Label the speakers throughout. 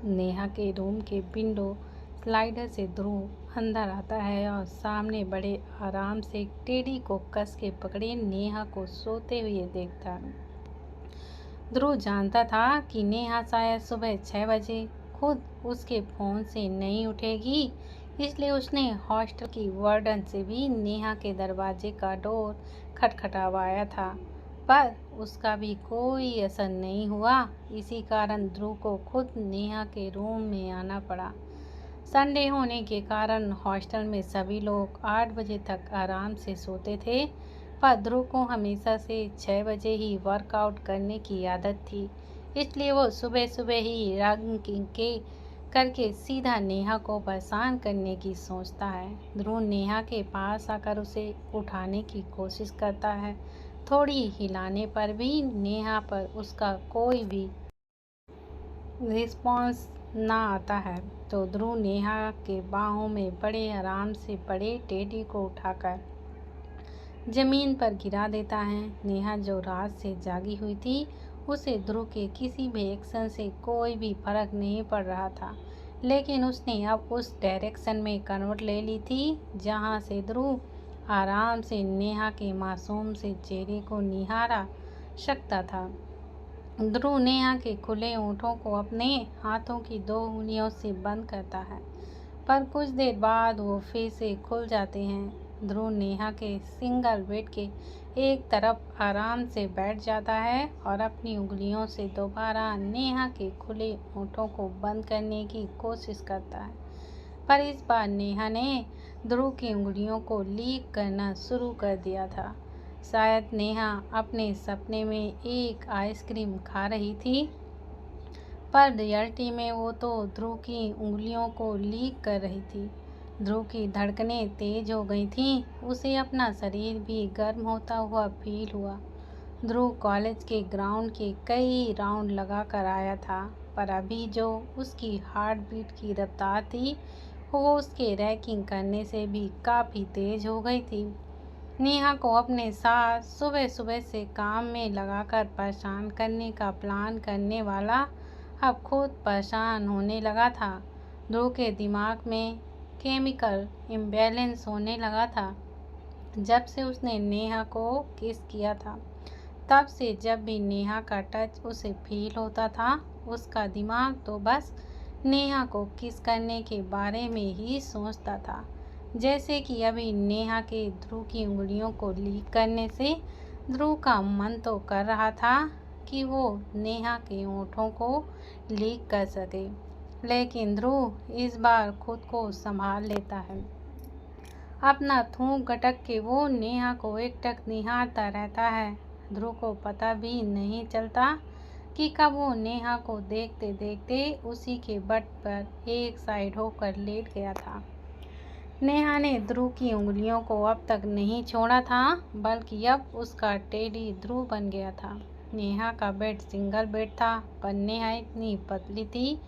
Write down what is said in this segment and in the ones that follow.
Speaker 1: नेहा के रूम के window slider से ध्रुव अंदर आता है और सामने बड़े आराम से टेडी को कस के पकड़े नेहा को सोते हुए देखता है। ध्रुव जानता था कि नेहा शायद सुबह 6 बजे खुद उसके फ़ोन से नहीं उठेगी, इसलिए उसने हॉस्टल की वार्डन से भी नेहा के दरवाजे का डोर खटखटावाया था, पर उसका भी कोई असर नहीं हुआ। इसी कारण ध्रुव को खुद नेहा के रूम में आना पड़ा। संडे होने के कारण हॉस्टल में सभी लोग 8 बजे तक आराम से सोते थे, पर ध्रुव को हमेशा से 6 बजे ही वर्कआउट करने की आदत थी, इसलिए वो सुबह सुबह ही रनिंग के करके सीधा नेहा को परेशान करने की सोचता है। ध्रुव नेहा के पास आकर उसे उठाने की कोशिश करता है। थोड़ी हिलाने पर भी नेहा पर उसका कोई भी रिस्पॉन्स ना आता है, तो ध्रुव नेहा के बाहों में बड़े आराम से पड़े टेडी को उठाकर जमीन पर गिरा देता है। नेहा जो रात से जागी हुई थी, उसे ध्रुव के किसी भी एक्शन से कोई भी फर्क नहीं पड़ रहा था, लेकिन उसने अब उस डायरेक्शन में करवट ले ली थी जहां से ध्रुव आराम से नेहा के मासूम से चेहरे को निहारा सकता था। ध्रुव नेहा के खुले होठों को अपने हाथों की 2 उंगलियों से बंद करता है, पर कुछ देर बाद वो फिर से खुल जाते हैं। ध्रुव नेहा के सिंगल बेड के एक तरफ आराम से बैठ जाता है और अपनी उंगलियों से दोबारा नेहा के खुले होठों को बंद करने की कोशिश करता है, पर इस बार नेहा ने ध्रुव की उंगलियों को लीक करना शुरू कर दिया था। शायद नेहा अपने सपने में एक आइसक्रीम खा रही थी, पर रियलिटी में वो तो ध्रुव की उंगलियों को लीक कर रही थी। ध्रुव की धड़कनें तेज हो गई थीं, उसे अपना शरीर भी गर्म होता हुआ फील हुआ। ध्रुव कॉलेज के ग्राउंड के कई राउंड लगा कर आया था, पर अभी जो उसकी हार्ट बीट की रफ्तार थी, वो उसके रैकिंग करने से भी काफ़ी तेज हो गई थी। नेहा को अपने साथ सुबह सुबह से काम में लगाकर परेशान करने का प्लान करने वाला अब खुद परेशान होने लगा था। ध्रुव के दिमाग में केमिकल इम्बैलेंस होने लगा था। जब से उसने नेहा को किस किया था, तब से जब भी नेहा का टच उसे फील होता था, उसका दिमाग तो बस नेहा को किस करने के बारे में ही सोचता था। जैसे कि अभी नेहा के ध्रुव की उंगलियों को लीक करने से ध्रुव का मन तो कर रहा था कि वो नेहा के होठों को लीक कर सके, लेकिन ध्रुव इस बार खुद को संभाल लेता है। अपना थूक गटक के वो नेहा को एकटक निहारता रहता है। ध्रुव को पता भी नहीं चलता कि कब वो नेहा को देखते देखते उसी के बट पर एक साइड होकर लेट गया था। नेहा ने ध्रुव की उंगलियों को अब तक नहीं छोड़ा था, बल्कि अब उसका टेडी ध्रुव बन गया था। नेहा का बेड सिंगल बेड था, पर नेहा इतनी पतली थी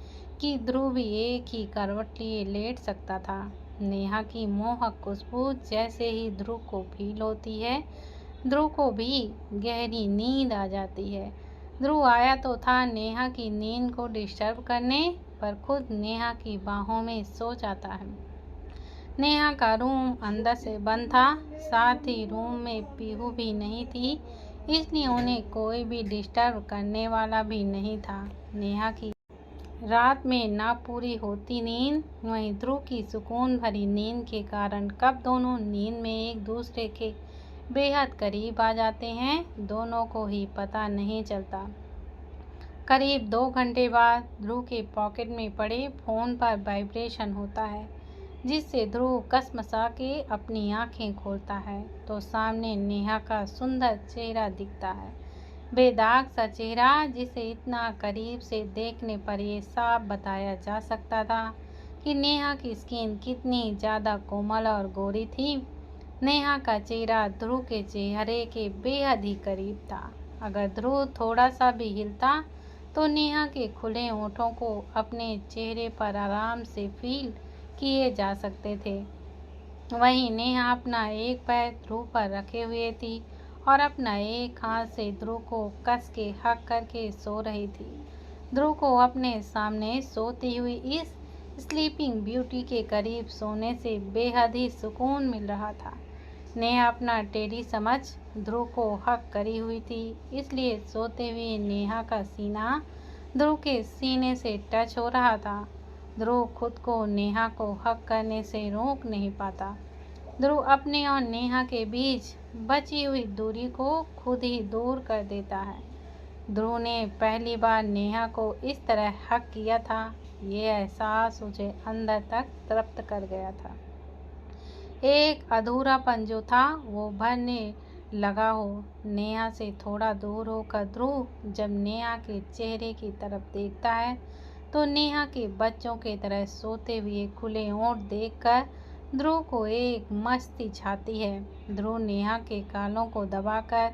Speaker 1: कि ध्रुव भी एक ही करवट लिए लेट सकता था। नेहा की मोहक खुशबू जैसे ही ध्रुव को फील होती है, ध्रुव को भी गहरी नींद आ जाती है। ध्रुव आया तो था नेहा की नींद को डिस्टर्ब करने, पर खुद नेहा की बाहों में सो जाता है। नेहा का रूम अंदर से बंद था, साथ ही रूम में पीहू भी नहीं थी, इसलिए उन्हें कोई भी डिस्टर्ब करने वाला भी नहीं था। नेहा की रात में ना पूरी होती नींद, वहीं ध्रुव की सुकून भरी नींद के कारण कब दोनों नींद में एक दूसरे के बेहद करीब आ जाते हैं, दोनों को ही पता नहीं चलता। करीब 2 घंटे बाद ध्रुव के पॉकेट में पड़े फ़ोन पर वाइब्रेशन होता है, जिससे ध्रुव कसमसा के अपनी आंखें खोलता है तो सामने नेहा का सुंदर चेहरा दिखता है। बेदाग सा चेहरा, जिसे इतना करीब से देखने पर ये साफ बताया जा सकता था कि नेहा की स्किन कितनी ज़्यादा कोमल और गोरी थी। नेहा का चेहरा ध्रुव के चेहरे के बेहद ही करीब था। अगर ध्रुव थोड़ा सा भी हिलता तो नेहा के खुले होठों को अपने चेहरे पर आराम से फील किए जा सकते थे। वहीं नेहा अपना एक पैर ध्रुव पर रखे हुए थी और अपना एक हाथ से ध्रुव को कस के हक करके सो रही थी। ध्रुव को अपने सामने सोती हुई इस स्लीपिंग ब्यूटी के करीब सोने से बेहद ही सुकून मिल रहा था। नेहा अपना टेडी समझ ध्रुव को हक करी हुई थी, इसलिए सोते हुए नेहा का सीना ध्रुव के सीने से टच हो रहा था। ध्रुव खुद को नेहा को हक करने से रोक नहीं पाता। ध्रुव अपने और नेहा के बीच बची हुई दूरी को खुद ही दूर कर देता है। ध्रुव ने पहली बार नेहा को इस तरह हक किया था, ये एहसास उसे अंदर तक तृप्त कर गया था। एक अधूरापन जो था वो भरने लगा हो। नेहा से थोड़ा दूर होकर ध्रुव जब नेहा के चेहरे की तरफ देखता है तो नेहा के बच्चों की तरह सोते हुए खुले होंठ देखकर ध्रुव को एक मस्ती छाती है। ध्रुव नेहा के गालों को दबाकर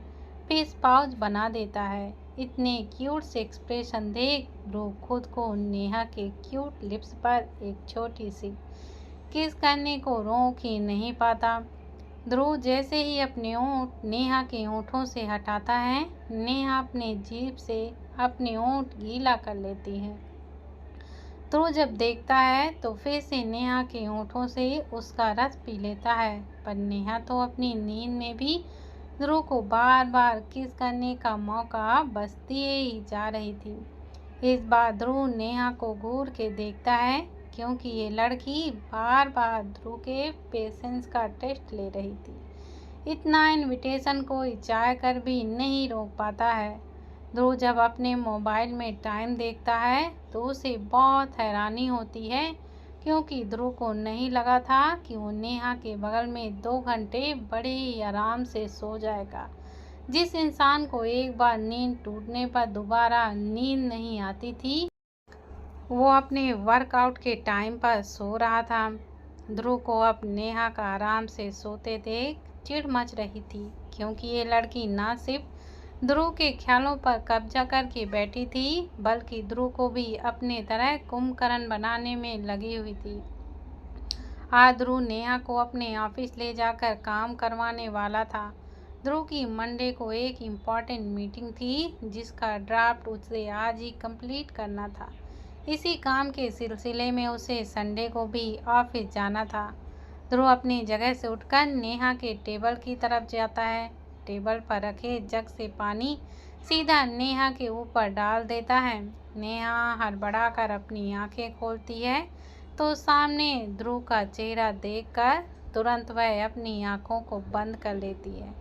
Speaker 1: फेस पाउच बना देता है। इतने क्यूट से एक्सप्रेशन देख ध्रुव खुद को नेहा के क्यूट लिप्स पर एक छोटी सी किस करने को रोक ही नहीं पाता। ध्रुव जैसे ही अपने होंठ नेहा के होंठों से हटाता है, नेहा अपने जीभ से अपने होंठ गीला कर लेती है। ध्रुव जब देखता है तो फिर से नेहा के होंठों से उसका रस पी लेता है, पर नेहा तो अपनी नींद में भी ध्रुव को बार बार किस करने का मौका बस दिए ही जा रही थी। इस बार ध्रुव नेहा को घूर के देखता है, क्योंकि ये लड़की बार बार ध्रुव के पेशेंस का टेस्ट ले रही थी। इतना इनविटेशन कोई चाह कर भी नहीं रोक पाता है। ध्रुव जब अपने मोबाइल में टाइम देखता है तो उसे बहुत हैरानी होती है, क्योंकि ध्रुव को नहीं लगा था कि वो नेहा के बगल में 2 घंटे बड़े ही आराम से सो जाएगा। जिस इंसान को एक बार नींद टूटने पर दोबारा नींद नहीं आती थी, वो अपने वर्कआउट के टाइम पर सो रहा था। ध्रुव को अब नेहा का आराम से सोते देख चिढ़ मच रही थी, क्योंकि ये लड़की ना सिर्फ ध्रुव के ख्यालों पर कब्जा करके बैठी थी, बल्कि ध्रुव को भी अपने तरह कुंभकर्ण बनाने में लगी हुई थी। आज ध्रुव नेहा को अपने ऑफिस ले जाकर काम करवाने वाला था। ध्रुव की मंडे को एक इम्पॉर्टेंट मीटिंग थी, जिसका ड्राफ्ट उसे आज ही कंप्लीट करना था। इसी काम के सिलसिले में उसे संडे को भी ऑफिस जाना था। ध्रुव अपनी जगह से उठकर नेहा के टेबल की तरफ जाता है। टेबल पर रखे जग से पानी सीधा नेहा के ऊपर डाल देता है। नेहा हड़बड़ाकर अपनी आंखें खोलती है तो सामने ध्रुव का चेहरा देखकर तुरंत वह अपनी आंखों को बंद कर लेती है।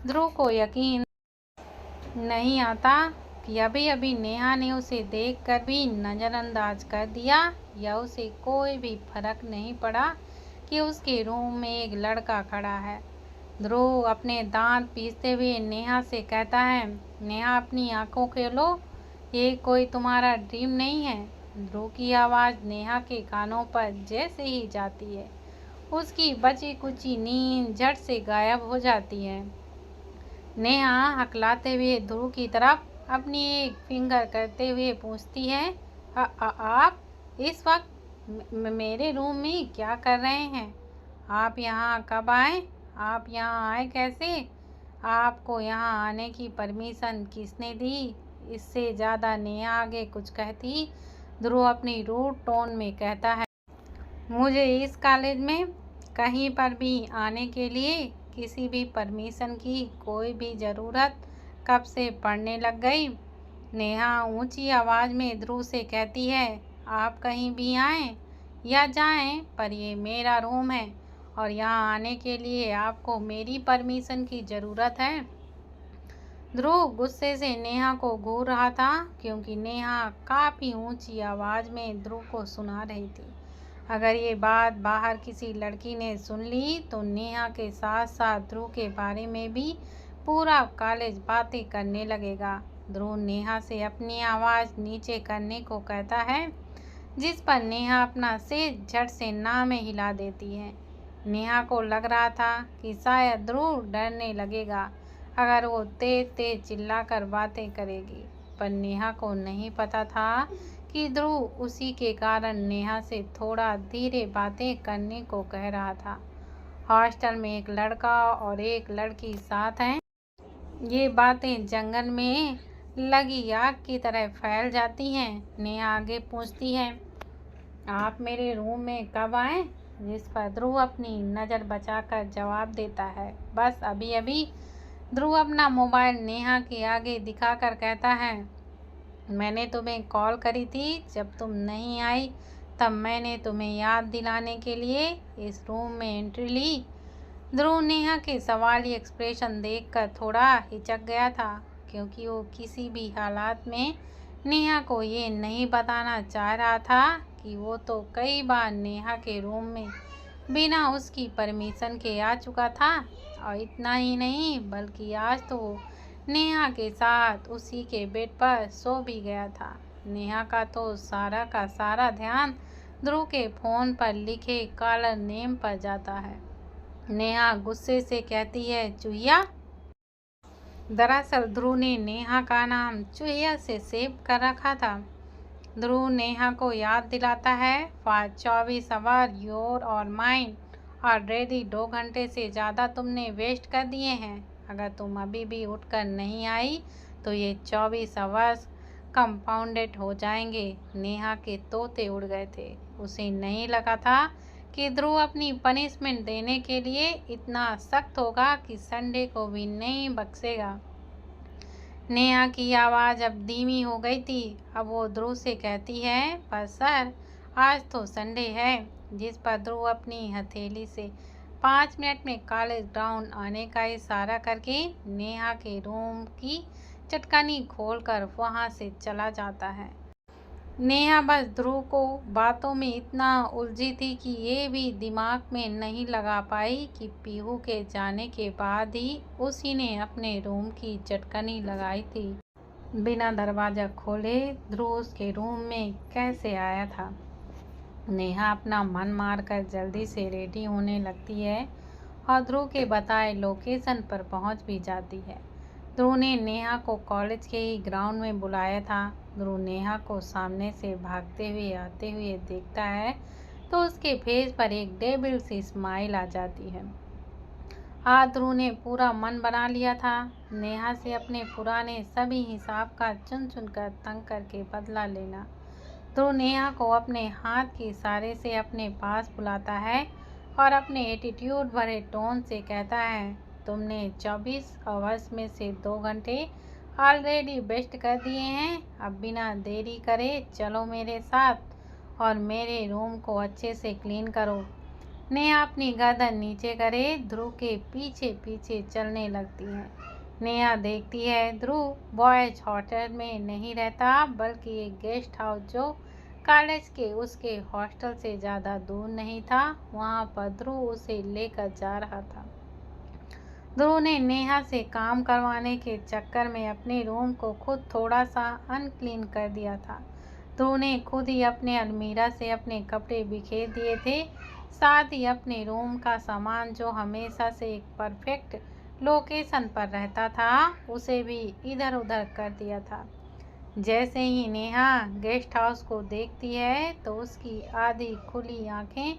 Speaker 1: ध्रुव को यकीन नहीं आता कि अभी अभी नेहा ने उसे देखकर भी नज़रअंदाज कर दिया, या उसे कोई भी फर्क नहीं पड़ा कि उसके रूम में एक लड़का खड़ा है। ध्रुव अपने दांत पीसते हुए नेहा से कहता है, नेहा अपनी आंखों खोलो, ये कोई तुम्हारा ड्रीम नहीं है। ध्रुव की आवाज़ नेहा के कानों पर जैसे ही जाती है, उसकी बची कुची नींद झट से गायब हो जाती है। नेहा हकलाते हुए ध्रुव की तरफ अपनी एक फिंगर करते हुए पूछती है, आप इस वक्त मेरे रूम में क्या कर रहे हैं? आप यहाँ कब आए? आप यहाँ आए कैसे? आपको यहाँ आने की परमिशन किसने दी? इससे ज़्यादा नेहा आगे कुछ कहती, ध्रुव अपनी रूड टोन में कहता है, मुझे इस कॉलेज में कहीं पर भी आने के लिए किसी भी परमिशन की कोई भी ज़रूरत कब से पड़ने लग गई। नेहा ऊंची आवाज़ में ध्रुव से कहती है, आप कहीं भी आएँ या जाएं, पर ये मेरा रूम है और यहाँ आने के लिए आपको मेरी परमिशन की ज़रूरत है। ध्रुव गुस्से से नेहा को घूर रहा था, क्योंकि नेहा काफ़ी ऊंची आवाज़ में ध्रुव को सुना रही थी। अगर ये बात बाहर किसी लड़की ने सुन ली तो नेहा के साथ साथ ध्रुव के बारे में भी पूरा कॉलेज बातें करने लगेगा। ध्रुव नेहा से अपनी आवाज़ नीचे करने को कहता है, जिस पर नेहा अपना सिर झट से ना में हिला देती है। नेहा को लग रहा था कि शायद ध्रुव डरने लगेगा अगर वो तेज तेज चिल्लाकर बातें करेगी, पर नेहा को नहीं पता था कि ध्रुव उसी के कारण नेहा से थोड़ा धीरे बातें करने को कह रहा था। हॉस्टल में एक लड़का और एक लड़की साथ हैं। ये बातें जंगल में लगी आग की तरह फैल जाती हैं। नेहा आगे पूछती है, आप मेरे रूम में कब आए? जिस पर ध्रुव अपनी नज़र बचाकर जवाब देता है, बस अभी अभी। ध्रुव अपना मोबाइल नेहा के आगे दिखाकर कहता है, मैंने तुम्हें कॉल करी थी जब तुम नहीं आई, तब मैंने तुम्हें याद दिलाने के लिए इस रूम में एंट्री ली। ध्रुव नेहा के सवाली एक्सप्रेशन देखकर थोड़ा हिचक गया था, क्योंकि वो किसी भी हालात में नेहा को ये नहीं बताना चाह रहा था कि वो तो कई बार नेहा के रूम में बिना उसकी परमिशन के आ चुका था। और इतना ही नहीं, बल्कि आज तो वो नेहा के साथ उसी के बेड पर सो भी गया था। नेहा का सारा ध्यान ध्रुव के फ़ोन पर लिखे कॉलर नेम पर जाता है। नेहा गुस्से से कहती है, चूहिया। दरअसल ध्रुव ने नेहा का नाम चूहिया से सेव कर रखा था। ध्रुव नेहा को याद दिलाता है, फॉर 24 आवर योर और माइंड ऑलरेडी 2 घंटे से ज़्यादा तुमने वेस्ट कर दिए हैं। अगर तुम अभी भी उठकर नहीं आई तो ये 24 आवर्स कंपाउंडेड हो जाएंगे। नेहा के तोते उड़ गए थे। उसे नहीं लगा था कि ध्रुव अपनी पनिशमेंट देने के लिए इतना सख्त होगा कि संडे को भी नहीं बख्शेगा। नेहा की आवाज़ अब धीमी हो गई थी। अब वो ध्रुव से कहती है, पर सर आज तो संडे है। जिस पर ध्रुव अपनी हथेली से 5 मिनट में कॉलेज ग्राउंड आने का इशारा करके नेहा के रूम की चटकनी खोलकर वहाँ से चला जाता है। नेहा बस ध्रुव को बातों में इतना उलझी थी कि ये भी दिमाग में नहीं लगा पाई कि पीहू के जाने के बाद ही उसी ने अपने रूम की चटकनी लगाई थी। बिना दरवाज़ा खोले ध्रुव उसके रूम में कैसे आया था। नेहा अपना मन मारकर जल्दी से रेडी होने लगती है और ध्रुव के बताए लोकेशन पर पहुंच भी जाती है। ध्रुव ने नेहा को कॉलेज के ही ग्राउंड में बुलाया था। ध्रुव नेहा को सामने से भागते हुए आते हुए देखता है तो उसके फेस पर एक डेविल सी स्माइल आ जाती है। आज ध्रुव ने पूरा मन बना लिया था नेहा से अपने पुराने सभी हिसाब का चुन चुन कर तंग करके बदला लेना। ध्रुव नेहा को अपने हाथ के इशारे से अपने पास बुलाता है और अपने एटीट्यूड भरे टोन से कहता है, तुमने 24 आवर्स में से 2 घंटे ऑलरेडी वेस्ट कर दिए हैं। अब बिना देरी करे चलो मेरे साथ और मेरे रूम को अच्छे से क्लीन करो। नेहा अपनी गर्दन नीचे करे ध्रुव के पीछे पीछे चलने लगती है। नेहा देखती है ध्रुव बॉयज हॉस्टल में नहीं रहता, बल्कि एक गेस्ट हाउस जो कॉलेज के उसके हॉस्टल से ज़्यादा दूर नहीं था, वहाँ पर ध्रुव उसे लेकर जा रहा था। ध्रुव ने नेहा से काम करवाने के चक्कर में अपने रूम को खुद थोड़ा सा अनक्लीन कर दिया था। ध्रुव ने खुद ही अपने अलमीरा से अपने कपड़े बिखेर दिए थे, साथ ही अपने रूम का सामान जो हमेशा से एक परफेक्ट लोकेशन पर रहता था उसे भी इधर उधर कर दिया था। जैसे ही नेहा गेस्ट हाउस को देखती है तो उसकी आधी खुली आंखें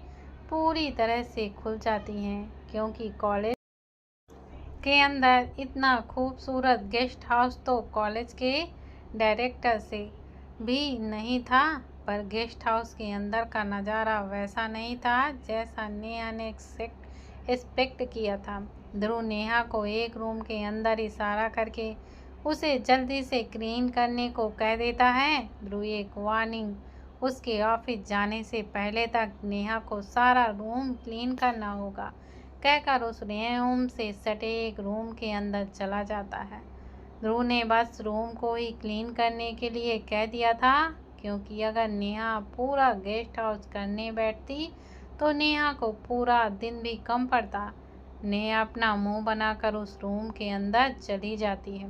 Speaker 1: पूरी तरह से खुल जाती हैं, क्योंकि कॉलेज के अंदर इतना खूबसूरत गेस्ट हाउस तो कॉलेज के डायरेक्टर से भी नहीं था। पर गेस्ट हाउस के अंदर का नज़ारा वैसा नहीं था जैसा नेहा ने एक्सपेक्ट किया था। ध्रुव नेहा को एक रूम के अंदर इशारा करके उसे जल्दी से क्लीन करने को कह देता है। ध्रुव एक वार्निंग, उसके ऑफिस जाने से पहले तक नेहा को सारा रूम क्लीन करना होगा, कहकर उस रूम से सटे एक रूम के अंदर चला जाता है। ध्रुव ने बस रूम को ही क्लीन करने के लिए कह दिया था, क्योंकि अगर नेहा पूरा गेस्ट हाउस करने बैठती तो नेहा को पूरा दिन भी कम पड़ता। नेहा अपना मुंह बनाकर उस रूम के अंदर चली जाती है।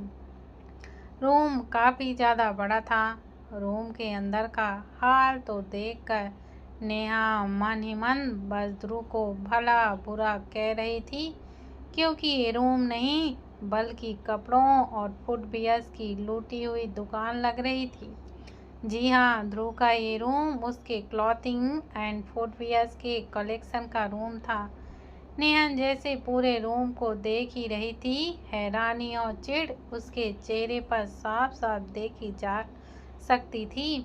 Speaker 1: रूम काफ़ी ज़्यादा बड़ा था। रूम के अंदर का हाल तो देखकर नेहा मन ही मन बस ध्रुव को भला बुरा कह रही थी, क्योंकि ये रूम नहीं बल्कि कपड़ों और फुटवियर्स की लूटी हुई दुकान लग रही थी। जी हाँ, ध्रुव का ये रूम उसके क्लॉथिंग एंड फुटवियर्स के कलेक्शन का रूम था। नेहा जैसे पूरे रूम को देख ही रही थी। हैरानी और चिढ़ उसके चेहरे पर साफ साफ देखी जा सकती थी।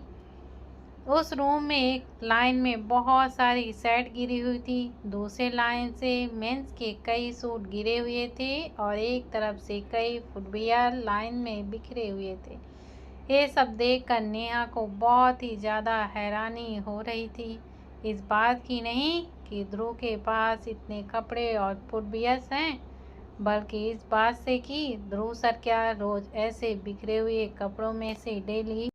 Speaker 1: उस रूम में एक लाइन में बहुत सारी शर्ट गिरी हुई थी, दूसरे लाइन से मेंस के कई सूट गिरे हुए थे और एक तरफ से कई फुटवियर लाइन में बिखरे हुए थे। ये सब देखकर नेहा को बहुत ही ज़्यादा हैरानी हो रही थी। इस बात की नहीं कि ध्रुव के पास इतने कपड़े और फुटवियर्स हैं, बल्कि इस बात से कि ध्रुव सर क्या रोज़ ऐसे बिखरे हुए कपड़ों में से डेली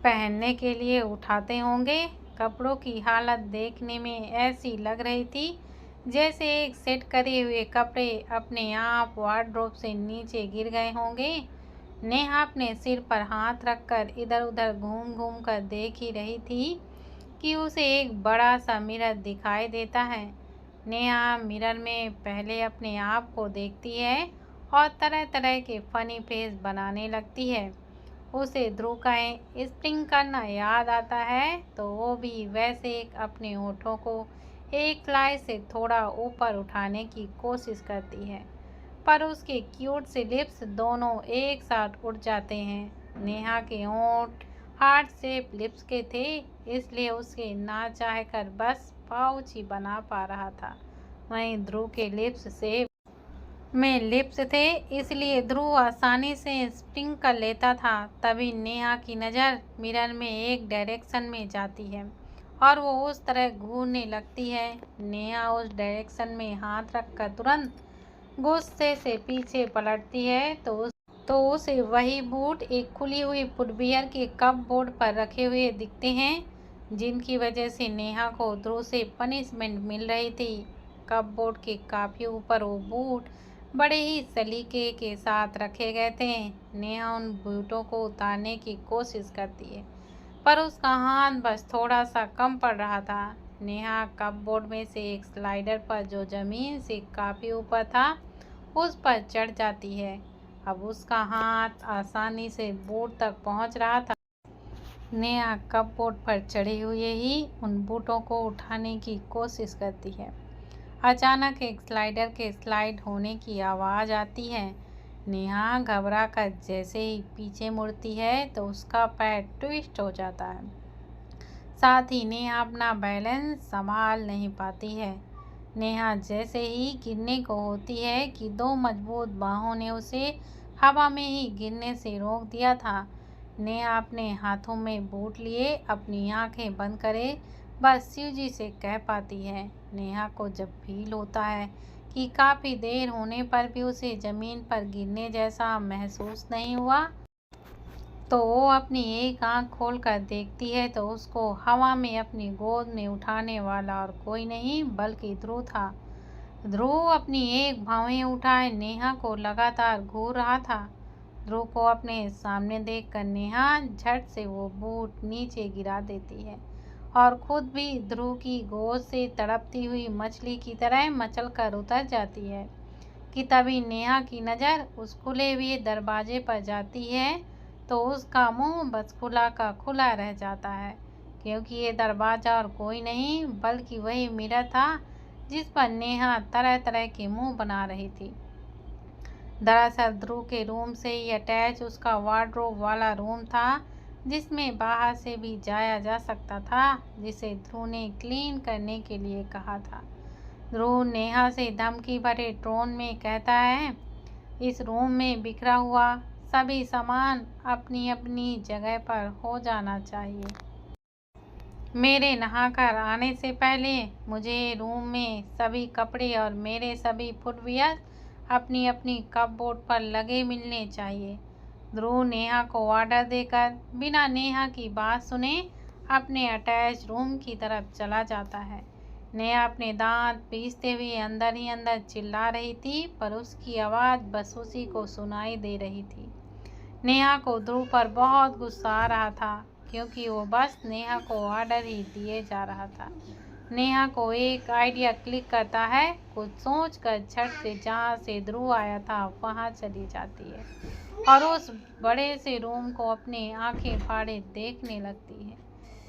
Speaker 1: पहनने के लिए उठाते होंगे। कपड़ों की हालत देखने में ऐसी लग रही थी जैसे एक सेट करे हुए कपड़े अपने आप वार्डरोब से नीचे गिर गए होंगे। नेहा अपने सिर पर हाथ रखकर इधर उधर घूम घूम कर देख ही रही थी कि उसे एक बड़ा सा मिरर दिखाई देता है। नेहा मिरर में पहले अपने आप को देखती है और तरह तरह के फनी फेस बनाने लगती है। उसे ध्रुव का स्प्रिंग करना याद आता है तो वो भी वैसे अपने होठों को एक स्लाइड से थोड़ा ऊपर उठाने की कोशिश करती है, पर उसके क्यूट से लिप्स दोनों एक साथ उठ जाते हैं। नेहा के होंठ हार्ट शेप लिप्स के थे, इसलिए उसके ना चाह कर बस पाउच ही बना पा रहा था। वहीं ध्रुव के लिप्स से में लिप्स थे, इसलिए ध्रुव आसानी से स्प्रिंग कर लेता था। तभी नेहा की नज़र मिरर में एक डायरेक्शन में जाती है और वो उस तरह घूरने लगती है। नेहा उस डायरेक्शन में हाथ रखकर तुरंत गुस्से से पीछे पलटती है तो उसे वही बूट एक खुली हुई फुटवियर के कपबोर्ड पर रखे हुए दिखते हैं, जिनकी वजह से नेहा को ध्रुव से पनिशमेंट मिल रही थी। कपबोर्ड के काफ़ी ऊपर वो बूट बड़े ही सलीके के साथ रखे गए थे। नेहा उन बूटों को उतारने की कोशिश करती है, पर उसका हाथ बस थोड़ा सा कम पड़ रहा था। नेहा कपबोर्ड में से एक स्लाइडर पर जो ज़मीन से काफ़ी ऊपर था उस पर चढ़ जाती है। अब उसका हाथ आसानी से बूट तक पहुंच रहा था। नेहा कपबोर्ड पर चढ़े हुए ही उन बूटों को उठाने की कोशिश करती है। अचानक एक स्लाइडर के स्लाइड होने की आवाज़ आती है। नेहा घबरा कर जैसे ही पीछे मुड़ती है तो उसका पैर ट्विस्ट हो जाता है। साथ ही नेहा अपना बैलेंस संभाल नहीं पाती है। नेहा जैसे ही गिरने को होती है कि दो मजबूत बाहों ने उसे हवा में ही गिरने से रोक दिया था। नेहा अपने हाथों में बूट लिए अपनी आंखें बंद करे बस शिव जी से कह पाती है। नेहा को जब फील होता है कि काफ़ी देर होने पर भी उसे ज़मीन पर गिरने जैसा महसूस नहीं हुआ, तो वो अपनी एक आंख खोल कर देखती है तो उसको हवा में अपनी गोद में उठाने वाला और कोई नहीं बल्कि ध्रुव था। ध्रुव अपनी एक भौहें उठाए नेहा को लगातार घूर रहा था। ध्रुव को अपने सामने देखकर नेहा झट से वो बूट नीचे गिरा देती है और खुद भी ध्रुव की गोद से तड़पती हुई मछली की तरह मचल कर उतर जाती है कि तभी नेहा की नज़र उस खुले हुए दरवाजे पर जाती है तो उसका मुंह बस खुला का खुला रह जाता है, क्योंकि ये दरवाज़ा और कोई नहीं बल्कि वही मिरर था जिस पर नेहा तरह तरह के मुंह बना रही थी। दरअसल ध्रुव के रूम से ही अटैच उसका वार्डरोब वाला रूम था, जिसमें बाहर से भी जाया जा सकता था, जिसे ध्रुव ने क्लीन करने के लिए कहा था। ध्रुव नेहा से धमकी भरे टोन में कहता है, इस रूम में बिखरा हुआ सभी सामान अपनी अपनी जगह पर हो जाना चाहिए। मेरे नहाकर आने से पहले मुझे रूम में सभी कपड़े और मेरे सभी फुटवियर अपनी अपनी कपबोर्ड पर लगे मिलने चाहिए। ध्रुव नेहा को ऑर्डर देकर बिना नेहा की बात सुने अपने अटैच रूम की तरफ चला जाता है। नेहा अपने दांत पीसते हुए अंदर ही अंदर चिल्ला रही थी, पर उसकी आवाज़ बस उसी को सुनाई दे रही थी। नेहा को ध्रुव पर बहुत गुस्सा आ रहा था, क्योंकि वो बस नेहा को ऑर्डर ही दिए जा रहा था। नेहा को एक आइडिया क्लिक करता है, कुछ सोचकर झट से जहाँ से ध्रुव आया था वहाँ चली जाती है और उस बड़े से रूम को अपने आंखें फाड़े देखने लगती है।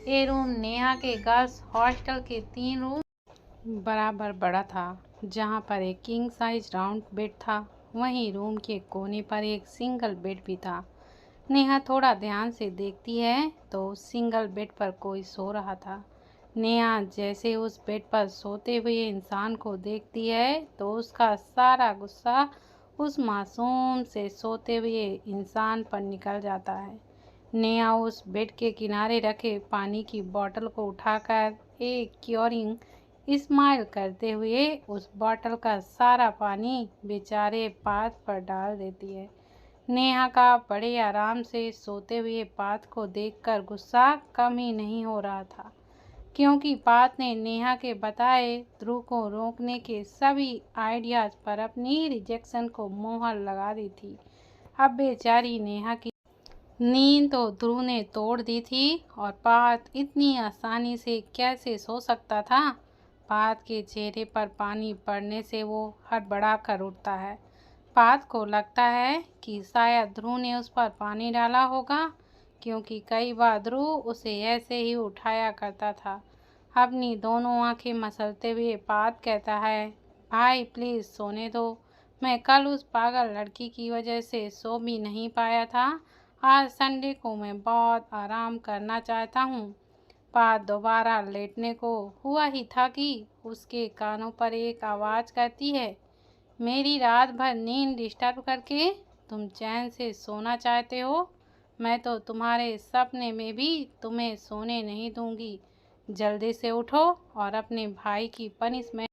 Speaker 1: ये रूम नेहा के गर्ल्स हॉस्टल के 3 रूम बराबर बड़ा था। जहाँ पर एक किंग साइज राउंड बेड था, वहीं रूम के कोने पर एक सिंगल बेड भी था। नेहा थोड़ा ध्यान से देखती है तो उस सिंगल बेड पर कोई सो रहा था। नेहा जैसे उस बेड पर सोते हुए इंसान को देखती है तो उसका सारा गुस्सा उस मासूम से सोते हुए इंसान पर निकल जाता है। नेहा उस बेड के किनारे रखे पानी की बोतल को उठाकर एक क्योरिंग स्माइल करते हुए उस बोतल का सारा पानी बेचारे पाथ पर डाल देती है। नेहा का बड़े आराम से सोते हुए पाथ को देखकर गुस्सा कम ही नहीं हो रहा था, क्योंकि पाथ ने नेहा के बताए ध्रुव को रोकने के सभी आइडियाज पर अपनी रिजेक्शन को मोहर लगा दी थी। अब बेचारी नेहा की नींद तो ध्रुव ने तोड़ दी थी और पाथ इतनी आसानी से कैसे सो सकता था। पाथ के चेहरे पर पानी पड़ने से वो हड़बड़ा कर उठता है। पाथ को लगता है कि शायद ध्रुव ने उस पर पानी डाला होगा, क्योंकि कई बार ध्रुव उसे ऐसे ही उठाया करता था। अपनी दोनों आंखें मसलते हुए पाथ कहता है, भाई प्लीज़ सोने दो, मैं कल उस पागल लड़की की वजह से सो भी नहीं पाया था। आज संडे को मैं बहुत आराम करना चाहता हूँ। पाथ दोबारा लेटने को हुआ ही था कि उसके कानों पर एक आवाज़ कहती है, मेरी रात भर नींद डिस्टर्ब करके तुम चैन से सोना चाहते हो? मैं तो तुम्हारे सपने में भी तुम्हें सोने नहीं दूंगी। जल्दी से उठो और अपने भाई की पनिशमेंट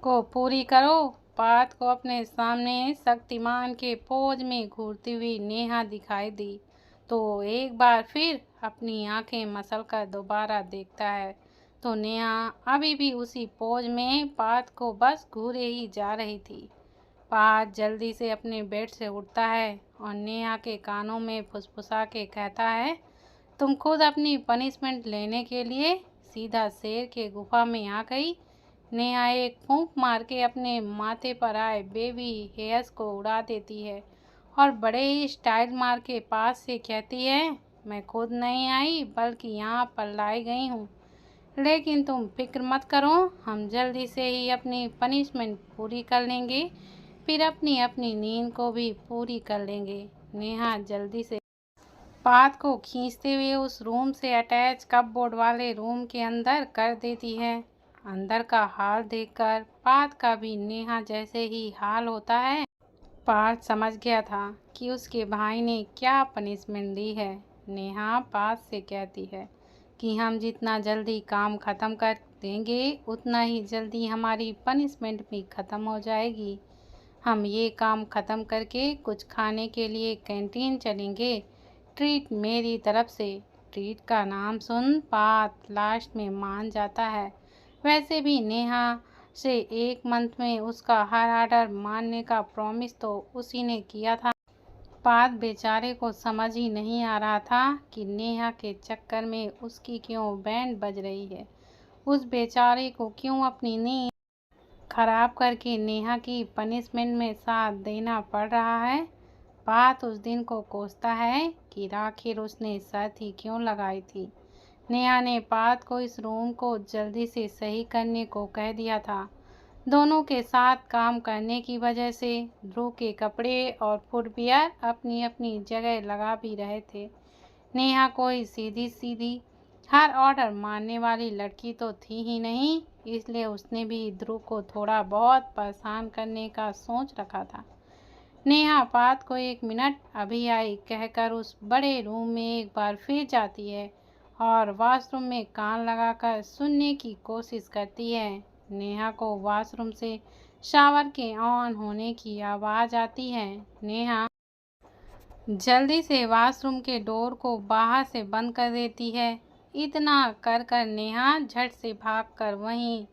Speaker 1: को पूरी करो। पाथ को अपने सामने शक्तिमान के पोज में घूरती हुई नेहा दिखाई दी तो एक बार फिर अपनी आंखें मसलकर दोबारा देखता है तो नेहा अभी भी उसी पोज में पाथ को बस घूरे ही जा रही थी। पाथ जल्दी से अपने बेड से उठता है और नेहा के कानों में फुसफुसा के कहता है, तुम खुद अपनी पनिशमेंट लेने के लिए सीधा शेर के गुफा में आ गई। नेहा एक फूंक मार के अपने माथे पर आए बेबी हेयर्स को उड़ा देती है और बड़े ही स्टाइल मार के पास से कहती है, मैं खुद नहीं आई बल्कि यहाँ पर लाई गई हूँ। लेकिन तुम फिक्र मत करो, हम जल्दी से ही अपनी पनिशमेंट पूरी कर लेंगे, फिर अपनी अपनी नींद को भी पूरी कर लेंगे। नेहा जल्दी से पाथ को खींचते हुए उस रूम से अटैच कपबोर्ड वाले रूम के अंदर कर देती है। अंदर का हाल देखकर पाथ का भी नेहा जैसे ही हाल होता है। पाथ समझ गया था कि उसके भाई ने क्या पनिशमेंट दी है। नेहा पाथ से कहती है कि हम जितना जल्दी काम ख़त्म कर देंगे उतना ही जल्दी हमारी पनिशमेंट भी ख़त्म हो जाएगी। हम ये काम ख़त्म करके कुछ खाने के लिए कैंटीन चलेंगे, ट्रीट मेरी तरफ से। ट्रीट का नाम सुन पाथ लास्ट में मान जाता है। वैसे भी नेहा से एक मंथ में उसका हर ऑर्डर मानने का प्रॉमिस तो उसी ने किया था। पाथ बेचारे को समझ ही नहीं आ रहा था कि नेहा के चक्कर में उसकी क्यों बैंड बज रही है। उस बेचारे को क्यों अपनी नींद खराब करके नेहा की पनिशमेंट में साथ देना पड़ रहा है। पाथ उस दिन को कोसता है कि आखिर उसने शर्त ही क्यों लगाई थी। नेहा ने पाथ को इस रूम को जल्दी से सही करने को कह दिया था। दोनों के साथ काम करने की वजह से ध्रुव के कपड़े और फुटवियर अपनी अपनी जगह लगा भी रहे थे। नेहा कोई सीधी सीधी हर ऑर्डर मानने वाली लड़की तो थी ही नहीं, इसलिए उसने भी ध्रुव को थोड़ा बहुत परेशान करने का सोच रखा था। नेहा पाथ को 1 मिनट अभी आई कहकर उस बड़े रूम में एक बार फिर जाती है और वॉशरूम में कान लगाकर सुनने की कोशिश करती है। नेहा को वॉशरूम से शावर के ऑन होने की आवाज़ आती है। नेहा जल्दी से वॉशरूम के डोर को बाहर से बंद कर देती है। इतना कर कर नेहा झट से भागकर वहीं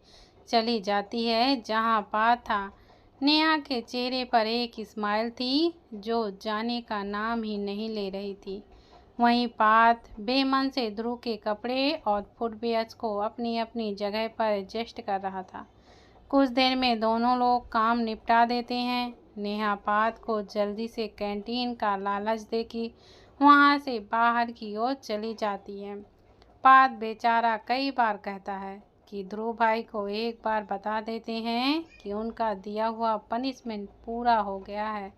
Speaker 1: चली जाती है जहां पाथ था। नेहा के चेहरे पर एक स्माइल थी जो जाने का नाम ही नहीं ले रही थी। वहीं पाथ बेमन से ध्रुव के कपड़े और फुटवियर्स को अपनी अपनी जगह पर एडजस्ट कर रहा था। कुछ देर में दोनों लोग काम निपटा देते हैं। नेहा पाथ को जल्दी से कैंटीन का लालच देके वहां से बाहर की ओर चली जाती है। पाथ बेचारा कई बार कहता है कि ध्रुव भाई को एक बार बता देते हैं कि उनका दिया हुआ पनिशमेंट पूरा हो गया है।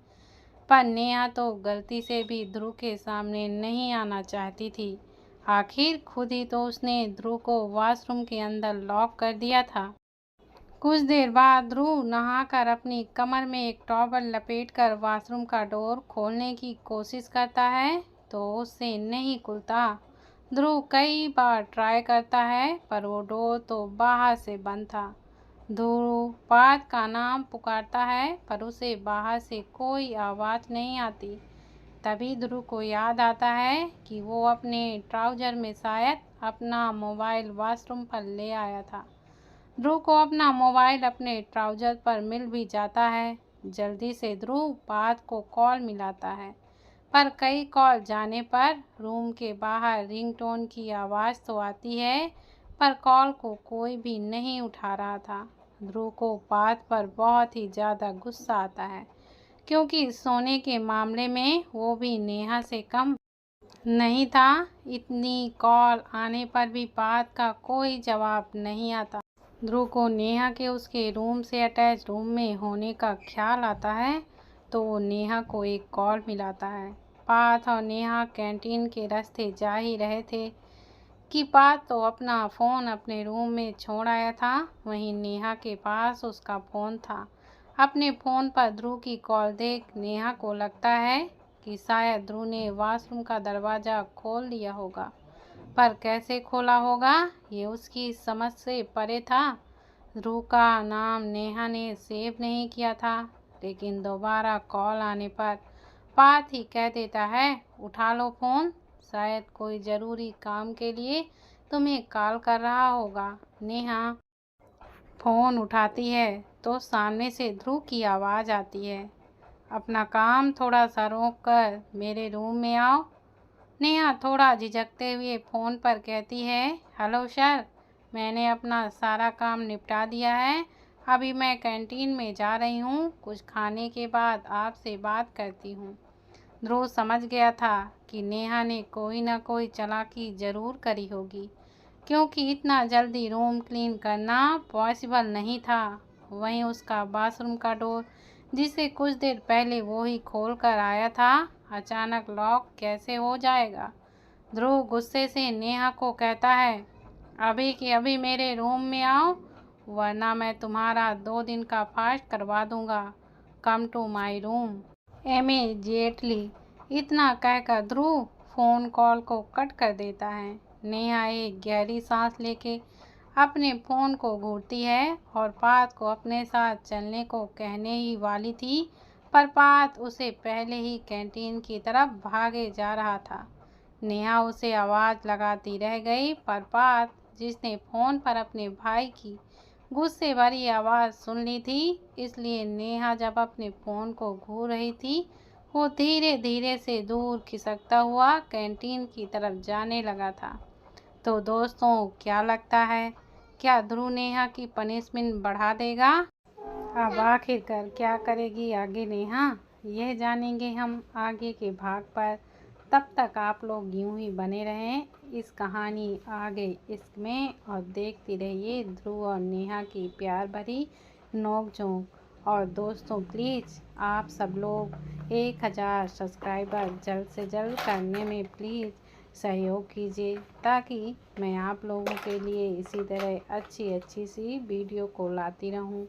Speaker 1: पर नेहा तो गलती से भी ध्रुव के सामने नहीं आना चाहती थी। आखिर खुद ही तो उसने ध्रुव को वॉशरूम के अंदर लॉक कर दिया था। कुछ देर बाद ध्रुव नहाकर अपनी कमर में एक टॉवल लपेटकर वॉशरूम का डोर खोलने की कोशिश करता है तो उससे नहीं खुलता। ध्रुव कई बार ट्राई करता है पर वो डोर तो बाहर से बंद था। ध्रुव पार्थ का नाम पुकारता है पर उसे बाहर से कोई आवाज़ नहीं आती। तभी ध्रुव को याद आता है कि वो अपने ट्राउज़र में शायद अपना मोबाइल वॉशरूम पर ले आया था। ध्रुव को अपना मोबाइल अपने ट्राउज़र पर मिल भी जाता है। जल्दी से ध्रुव पार्थ को कॉल मिलाता है पर कई कॉल जाने पर रूम के बाहर रिंगटोन की आवाज़ तो आती है पर कॉल को कोई भी नहीं उठा रहा था। ध्रुव को पार्थ पर बहुत ही ज़्यादा गुस्सा आता है क्योंकि सोने के मामले में वो भी नेहा से कम नहीं था। इतनी कॉल आने पर भी पार्थ का कोई जवाब नहीं आता। ध्रुव को नेहा के उसके रूम से अटैच रूम में होने का ख्याल आता है तो वो नेहा को एक कॉल मिलाता है। पार्थ और नेहा कैंटीन के रास्ते जा ही रहे थे कि पार्थ तो अपना फ़ोन अपने रूम में छोड़ आया था। वहीं नेहा के पास उसका फ़ोन था। अपने फ़ोन पर ध्रुव की कॉल देख नेहा को लगता है कि शायद ध्रुव ने वॉशरूम का दरवाज़ा खोल दिया होगा, पर कैसे खोला होगा ये उसकी समझ से परे था। ध्रुव का नाम नेहा ने सेव नहीं किया था लेकिन दोबारा कॉल आने पर पार्थ ही कह देता है, उठा लो फ़ोन, शायद कोई ज़रूरी काम के लिए तुम्हें कॉल कर रहा होगा। नेहा फ़ोन उठाती है तो सामने से ध्रुव की आवाज़ आती है, अपना काम थोड़ा सा रोक कर मेरे रूम में आओ। नेहा थोड़ा झिझकते हुए फ़ोन पर कहती है, हेलो सर, मैंने अपना सारा काम निपटा दिया है, अभी मैं कैंटीन में जा रही हूँ, कुछ खाने के बाद आपसे बात करती हूँ। ध्रुव समझ गया था कि नेहा ने कोई ना कोई चालाकी ज़रूर करी होगी क्योंकि इतना जल्दी रूम क्लीन करना पॉसिबल नहीं था। वहीं उसका बाथरूम का डोर जिसे कुछ देर पहले वो ही खोल कर आया था अचानक लॉक कैसे हो जाएगा। ध्रुव गुस्से से नेहा को कहता है, अभी के अभी मेरे रूम में आओ वरना मैं तुम्हारा 2 दिन का फास्ट करवा दूंगा। Come to my room immediately. इतना कहकर ध्रुव फ़ोन कॉल को कट कर देता है। नेहा एक गहरी सांस लेके अपने फ़ोन को घूरती है और पार्थ को अपने साथ चलने को कहने ही वाली थी पर पार्थ उसे पहले ही कैंटीन की तरफ भागे जा रहा था। नेहा उसे आवाज़ लगाती रह गई पर पार्थ, जिसने फ़ोन पर अपने भाई की गुस्से भरी आवाज़ सुन ली थी, इसलिए नेहा जब अपने फ़ोन को घूर रही थी वो धीरे धीरे से दूर खिसकता हुआ कैंटीन की तरफ जाने लगा था। तो दोस्तों, क्या लगता है, क्या ध्रुव नेहा की पनिशमेंट बढ़ा देगा? अब आखिरकार क्या करेगी आगे नेहा, यह जानेंगे हम आगे के भाग पर। तब तक आप लोग यूं ही बने रहें इस कहानी आगे इसमें और देखते रहिए ध्रुव और नेहा की प्यार भरी नोक-झोंक। और दोस्तों, प्लीज़ आप सब लोग 1000 सब्सक्राइबर जल्द से जल्द करने में प्लीज़ सहयोग कीजिए ताकि मैं आप लोगों के लिए इसी तरह अच्छी अच्छी सी वीडियो को लाती रहूं।